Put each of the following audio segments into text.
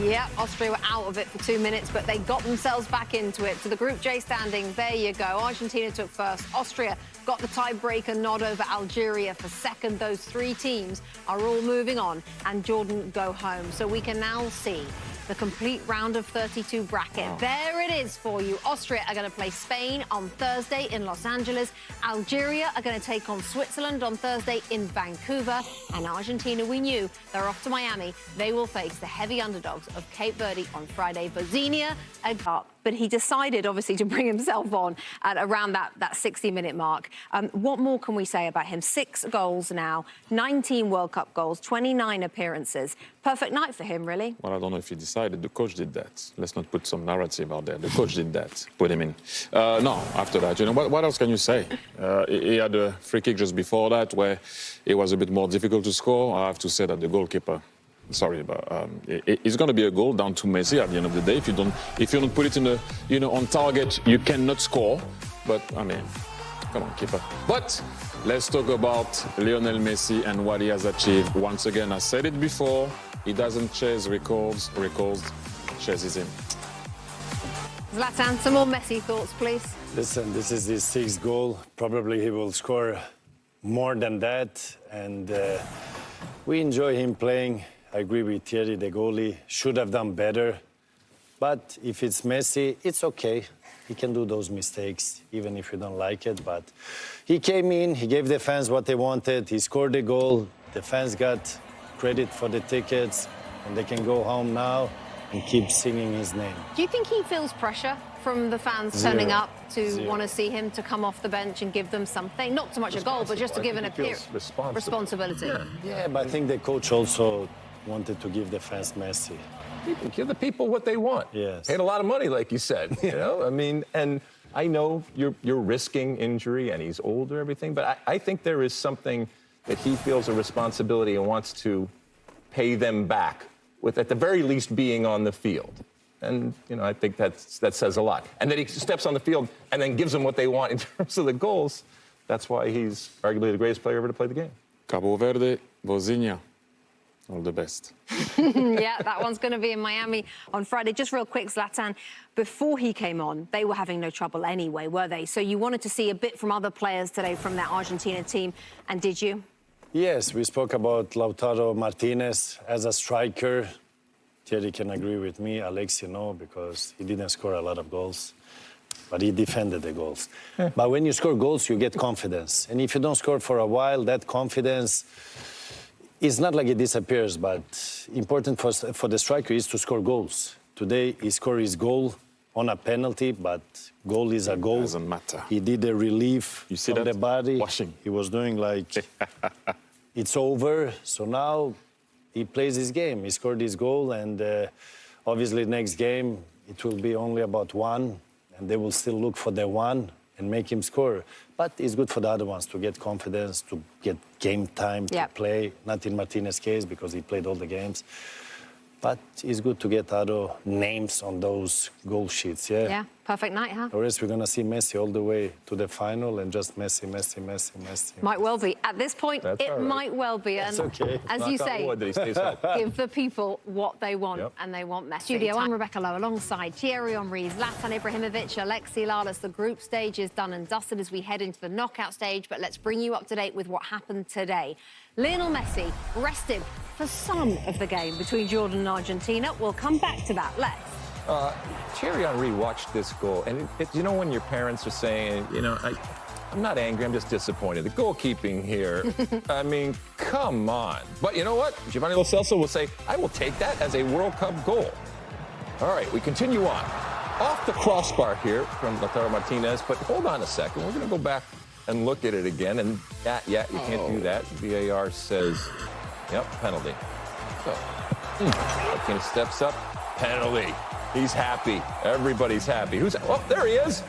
Yeah, Austria were out of it for 2 minutes, but they got themselves back into it. To the Group J standings, there you go. Argentina took first. Austria got the tiebreaker nod over Algeria for second. Those three teams are all moving on, and Jordan go home. So we can now see the complete round of 32 bracket. Wow. There it is for you. Austria are going to play Spain on Thursday in Los Angeles. Algeria are going to take on Switzerland on Thursday in Vancouver. And Argentina, we knew, they're off to Miami. They will face the heavy underdogs of Cape Verde on Friday. Bosnia up. But he decided, obviously, to bring himself on at around that 60-minute mark. What more can we say about him? 6 goals now, 19 World Cup goals, 29 appearances. Perfect night for him, really. Well, I don't know if he decided. The coach did that. Let's not put some narrative out there. The coach did that. Put him in. No, after that, you know, what else can you say? He had a free kick just before that where it was a bit more difficult to score. I have to say that the goalkeeper... Sorry, but it's going to be a goal down to Messi at the end of the day. If you don't put it in the, you know, on target, you cannot score. But I mean, come on, keeper. But let's talk about Lionel Messi and what he has achieved. Once again, I said it before. He doesn't chase records. Records chases him. Zlatan, some more Messi thoughts, please. Listen, this is his 6th goal. Probably he will score more than that, and we enjoy him playing. I agree with Thierry, the goalie should have done better. But if it's Messi, it's okay. He can do those mistakes, even if you don't like it. But he came in, he gave the fans what they wanted, he scored the goal. The fans got credit for the tickets, and they can go home now and keep singing his name. Do you think he feels pressure from the fans turning up to want to see him to come off the bench and give them something? Not so much a goal, but just to give an appearance. Responsibility. Yeah, but I think the coach also wanted to give the fans Messi. Give the people what they want. Yes. Paid a lot of money, like you said. You know, I mean, and I know you're risking injury, and he's older, everything, but I think there is something that he feels a responsibility and wants to pay them back with, at the very least, being on the field. And, you know, I think that says a lot. And that he steps on the field and then gives them what they want in terms of the goals. That's why he's arguably the greatest player ever to play the game. Cabo Verde, Bosnia. All the best. Yeah, that one's going to be in Miami on Friday. Just real quick, Zlatan, before he came on, they were having no trouble anyway, were they? So you wanted to see a bit from other players today from that Argentina team, and did you? Yes, we spoke about Lautaro Martinez as a striker. Thierry can agree with me, Alex, you know, because he didn't score a lot of goals, but he defended the goals. But when you score goals, you get confidence. And if you don't score for a while, that confidence... It's not like it disappears, but important for the striker is to score goals. Today, he scored his goal on a penalty, but goal is a goal. Doesn't matter. He did a relief from the body. Washing. He was doing like, it's over. So now he plays his game. He scored his goal, and obviously next game, it will be only about one, and they will still look for the one and make him score. But it's good for the other ones to get confidence, to get game time to play. Not in Martinez's case, because he played all the games. But it's good to get other names on those goal sheets, Yeah, perfect night, huh? Or else we're going to see Messi all the way to the final and just Messi, Messi, Messi, Messi. Might well be. At this point, it might well be. And okay. As you say, give the people what they want, and they want Messi. Studio, I'm Rebecca Lowe, alongside Thierry Henry, Zlatan Ibrahimovic, Alexi Lalas. The group stage is done and dusted as we head into the knockout stage, but let's bring you up to date with what happened today. Lionel Messi rested for some of the game between Jordan and Argentina. We'll come back to that. Let's. Thierry Henry watched this goal, and you know when your parents are saying, you know, I'm not angry, I'm just disappointed. The goalkeeping here, I mean, come on. But you know what? Giovanni Lo Celso will say, I will take that as a World Cup goal. All right, we continue on. Off the crossbar here from Lautaro Martinez, but hold on a second. We're going to go back and look at it again, and you can't do that. VAR says, yep, penalty. So, Martinez steps up, penalty. He's happy. Everybody's happy. Oh, there he is.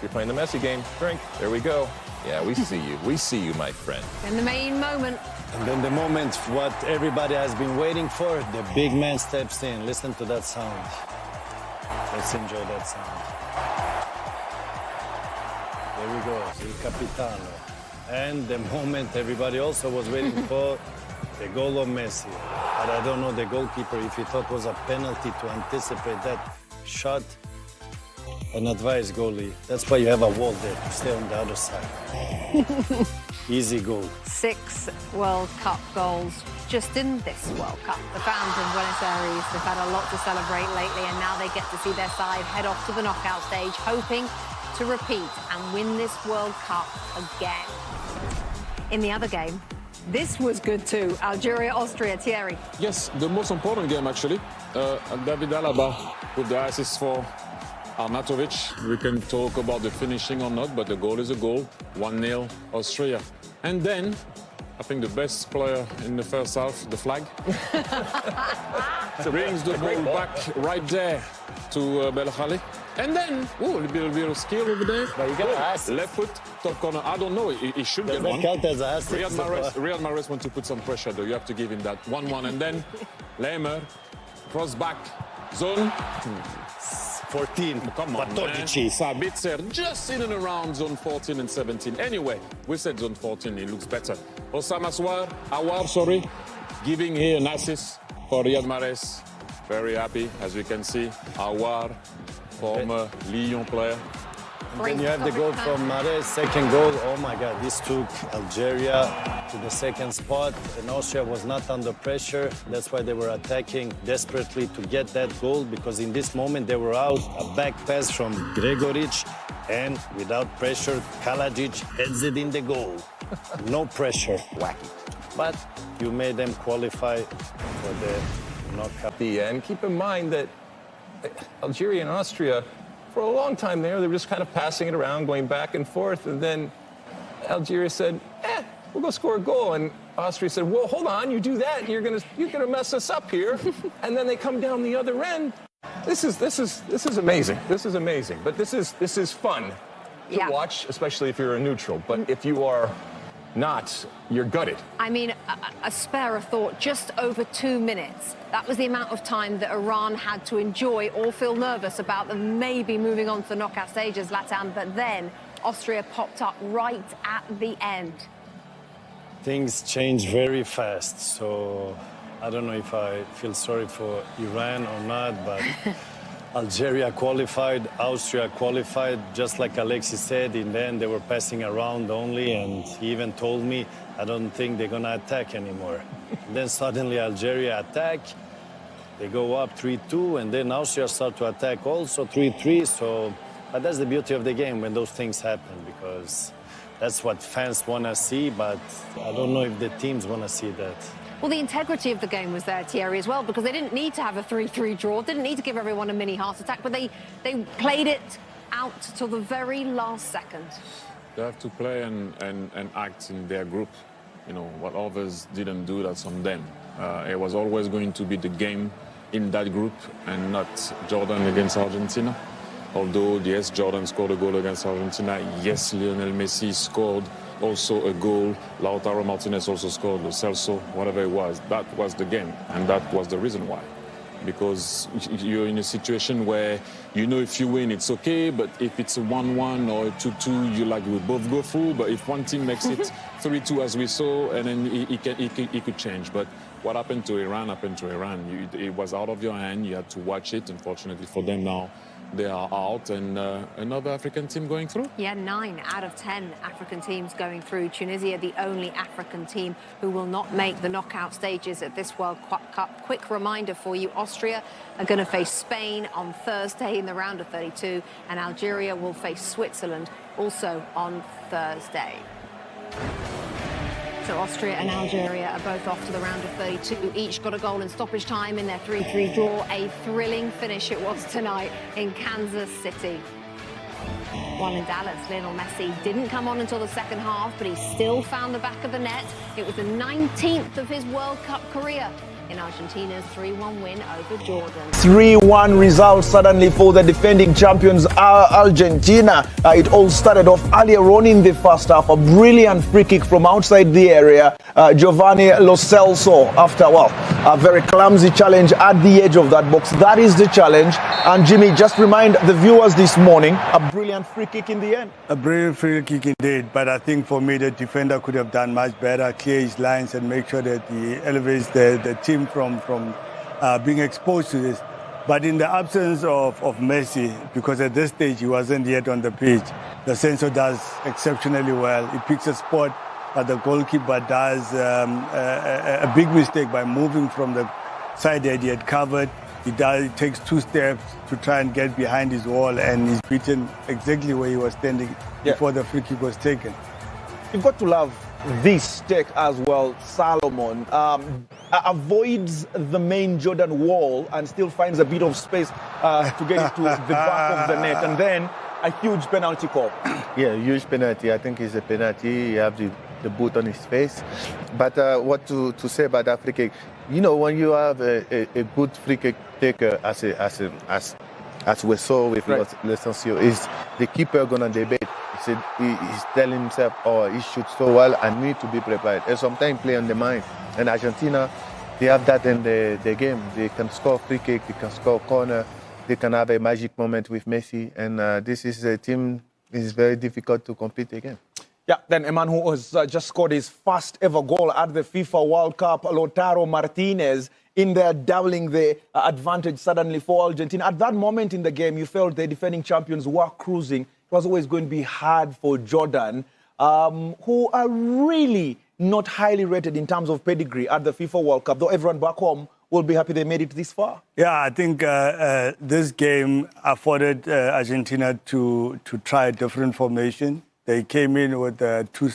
You're playing the Messi game. Drink. There we go. Yeah, we see you. We see you, my friend. In the main moment. And then the moment, what everybody has been waiting for, the big man steps in. Listen to that sound. Let's enjoy that sound. There we go, Il Capitano. And the moment everybody also was waiting for, the goal of Messi. But I don't know the goalkeeper if he thought it was a penalty to anticipate that shot. An advice goalie. That's why you have a wall there to stay on the other side. Easy goal. 6 World Cup goals just in this World Cup. The fans in Buenos Aires have had a lot to celebrate lately, and now they get to see their side head off to the knockout stage, hoping to repeat and win this World Cup again. In the other game, this was good too. Algeria-Austria, Thierry. Yes, the most important game actually. David Alaba with the assist for Arnautovic. We can talk about the finishing or not, but the goal is a goal. 1-0 Austria. And then, I think the best player in the first half, the flag, brings the ball back right there to Belkhali. And then, a little bit of skill over there. But you get an assist. Left foot, top corner. I don't know, he should get one. Count as an assist. Riyad Mahrez wants to put some pressure though. You have to give him that 1-1. And then, Lehmer, cross back, zone. 14. Come on, man. Sabitzer just in and around zone 14 and 17. Anyway, we said zone 14, it looks better. Osama Awar, giving here an assist for Riyad Mahrez. Very happy, as we can see. Awar, former Lyon player. And then you have the goal from Mahrez, second goal. Oh my God, this took Algeria to the second spot, and Austria was not under pressure. That's why they were attacking desperately to get that goal, because in this moment they were out. A back pass from Gregoric, and without pressure, Kalajic heads it in the goal. No pressure. Wacky. But you made them qualify for the knockout. And keep in mind that Algeria and Austria, for a long time there, they were just kind of passing it around, going back and forth. And then Algeria said, we'll go score a goal. And Austria said, well, hold on, you do that, and you're gonna mess us up here. And then they come down the other end. This is amazing. This is amazing. But this is fun to watch, especially if you're a neutral. But if you are not, you're gutted. I mean, a spare a thought, just over 2 minutes. That was the amount of time that Iran had to enjoy or feel nervous about them maybe moving on to the knockout stages, Zlatan. But then Austria popped up right at the end. Things change very fast, so I don't know if I feel sorry for Iran or not, but Algeria qualified, Austria qualified, just like Alexis said. In the end, they were passing around only, and he even told me, I don't think they're going to attack anymore. Then suddenly Algeria attack, they go up 3-2, and then Austria start to attack also 3-3. So, but that's the beauty of the game when those things happen, because that's what fans want to see, but I don't know if the teams want to see that. Well, the integrity of the game was there, Thierry, as well, because they didn't need to have a 3-3 draw, didn't need to give everyone a mini heart attack, but they played it out till the very last second. They have to play and act in their group. You know, what others didn't do, that's on them. It was always going to be the game in that group and not Jordan against Argentina. Although, yes, Jordan scored a goal against Argentina. Yes, Lionel Messi scored also a goal. Lautaro Martinez also scored, Lo Celso, whatever it was. That was the game, and that was the reason why. Because you're in a situation where you know if you win, it's okay, but if it's a 1-1 or a 2-2, you like we both go through. But if one team makes it 3-2, as we saw, and then it could change. But what happened to Iran happened to Iran. It was out of your hand. You had to watch it. Unfortunately for them now, they are out, and another African team going through? Yeah, 9 out of 10 African teams going through. Tunisia, the only African team who will not make the knockout stages at this World Cup. Quick reminder for you, Austria are going to face Spain on Thursday in the round of 32, and Algeria will face Switzerland also on Thursday. So Austria and Algeria are both off to the round of 32. Each got a goal in stoppage time in their 3-3 draw. A thrilling finish it was tonight in Kansas City. While in Dallas, Lionel Messi didn't come on until the second half, but he still found the back of the net. It was the 19th of his World Cup career in Argentina's 3-1 win over Jordan. 3-1 result suddenly for the defending champions Argentina. It all started off earlier on in the first half. A brilliant free kick from outside the area. Giovanni Lo Celso after, a very clumsy challenge at the edge of that box. That is the challenge. And Jimmy, just remind the viewers this morning, a brilliant free kick in the end. A brilliant free kick indeed, but I think for me the defender could have done much better, clear his lines and make sure that he elevates the team him from being exposed to this. But in the absence of Messi, because at this stage he wasn't yet on the pitch, the sensor does exceptionally well. He picks a spot, but the goalkeeper does a big mistake by moving from the side that he had covered. He takes 2 steps to try and get behind his wall, and he's beaten exactly where he was standing before the free kick was taken. You've got to love this take as well, Solomon. Avoids the main Jordan wall and still finds a bit of space to get into the back of the net, and then a huge penalty call. Yeah, huge penalty. I think it's a penalty. He has the boot on his face. But what to say about that free kick? You know, when you have a good free kick taker as we saw with Lesencio, is the keeper gonna debate? He's telling himself, oh, he shoots so well, I need to be prepared. And sometimes play on the mind. And Argentina, they have that in the game. They can score free kick, they can score corner, they can have a magic moment with Messi. And this is a team is very difficult to compete against. Yeah, then a man who has just scored his first ever goal at the FIFA World Cup, Lautaro Martinez, in there doubling the advantage suddenly for Argentina. At that moment in the game, you felt the defending champions were cruising. It was always going to be hard for Jordan, who are really not highly rated in terms of pedigree at the FIFA World Cup, though everyone back home will be happy they made it this far. Yeah, I think this game afforded Argentina to try a different formation. They came in with 2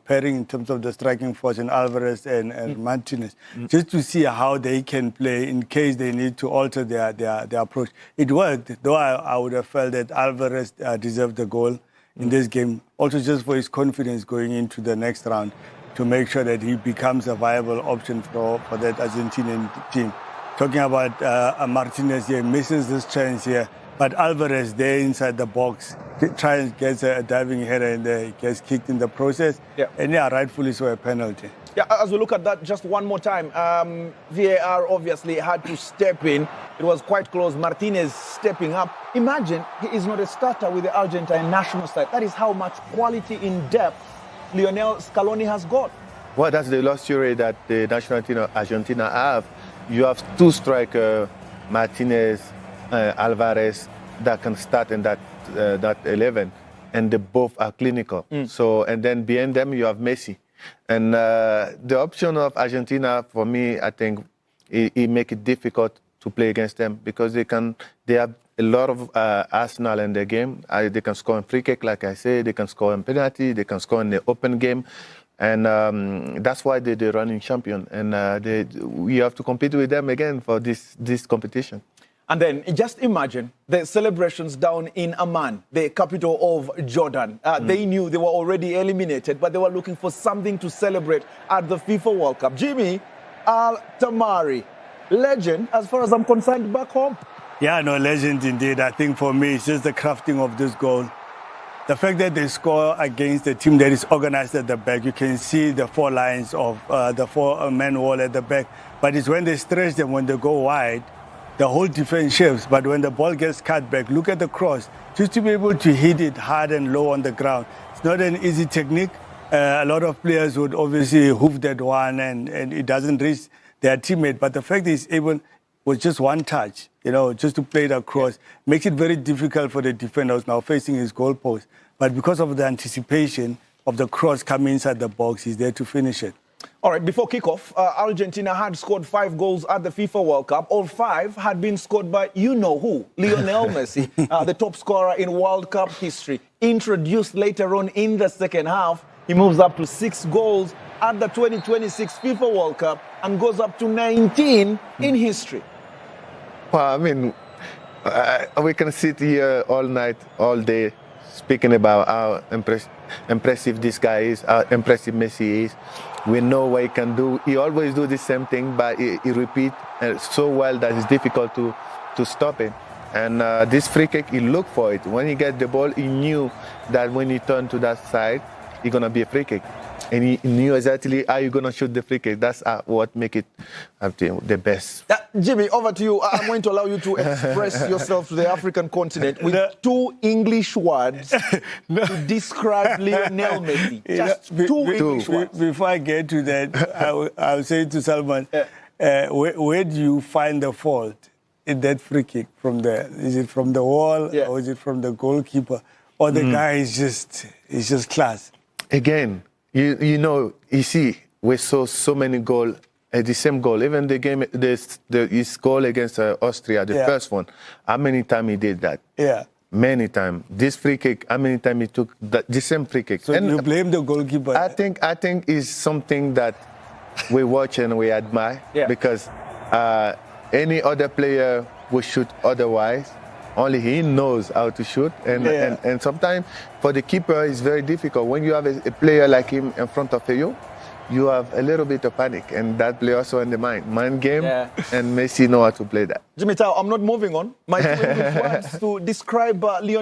pairing in terms of the striking force in Alvarez and Martinez, just to see how they can play in case they need to alter their approach. It worked, though I would have felt that Alvarez deserved the goal in this game, also just for his confidence going into the next round, to make sure that he becomes a viable option for that Argentinian team. Talking about Martinez here, misses this chance here. But Alvarez there inside the box, tries and gets a diving header and he gets kicked in the process. Yeah. And yeah, rightfully so, a penalty. Yeah, as we look at that just one more time, VAR obviously had to step in. It was quite close. Martinez stepping up. Imagine he is not a starter with the Argentine national side. That is how much quality in depth Lionel Scaloni has got. Well, that's the luxury that the national team of Argentina have. You have 2 strikers, Martinez, Alvarez, that can start in that 11, and they both are clinical. So, and then behind them you have Messi, and the option of Argentina, for me, I think it make it difficult to play against them because they have a lot of arsenal in their game. They can score in free kick, like I say, they can score in penalty, they can score in the open game. And that's why they're the running champion. And we have to compete with them again for this competition. And then just imagine the celebrations down in Amman, the capital of Jordan. They knew they were already eliminated, but they were looking for something to celebrate at the FIFA World Cup. Jimmy Al-Tamari, legend as far as I'm concerned back home. Yeah, no, legend indeed. I think for me, it's just the crafting of this goal. The fact that they score against a team that is organized at the back, you can see the 4 lines of the 4-man wall at the back. But it's when they stretch them, when they go wide, the whole defense shifts. But when the ball gets cut back, look at the cross. Just to be able to hit it hard and low on the ground. It's not an easy technique. A lot of players would obviously hoof that one and it doesn't reach their teammate. But the fact that he's able, with just one touch, you know, just to play it across, makes it very difficult for the defenders now facing his goalpost. But because of the anticipation of the cross coming inside the box, he's there to finish it. All right, before kickoff, Argentina had scored 5 goals at the FIFA World Cup. All 5 had been scored by you-know-who, Lionel Messi, the top scorer in World Cup history. Introduced later on in the second half, he moves up to 6 goals at the 2026 FIFA World Cup and goes up to 19 in history. Well, I mean, we can sit here all night, all day, speaking about how impressive this guy is, how impressive Messi is. We know what he can do. He always do the same thing, but he repeats so well that it's difficult to stop it. And this free kick, he looked for it. When he get the ball, he knew that when he turned to that side, it's going to be a free kick. And he knew exactly how you're going to shoot the free kick. That's what make it the best. Jimmy, over to you. I'm going to allow you to express yourself to the African continent with 2 English words to describe Lionel Messi. Just 2 English words. Before I get to that, I'll say to Salman, where do you find the fault in that free kick from there? Is it from the wall or is it from the goalkeeper? Or the guy is just class? Again, you see, we saw so many goals, the same goal. Even the game, his goal against Austria, the first one, how many times he did that? Yeah. Many times. This free kick, how many times he took the same free kick? So you blame the goalkeeper? I think it's something that we watch and we admire because any other player would shoot otherwise. Only he knows how to shoot. And sometimes for the keeper, it's very difficult. When you have a player like him in front of you, you have a little bit of panic. And that play also in the mind game. And Messi know how to play that. Jimmy Tao, I'm not moving on. My 2 English words to describe Lionel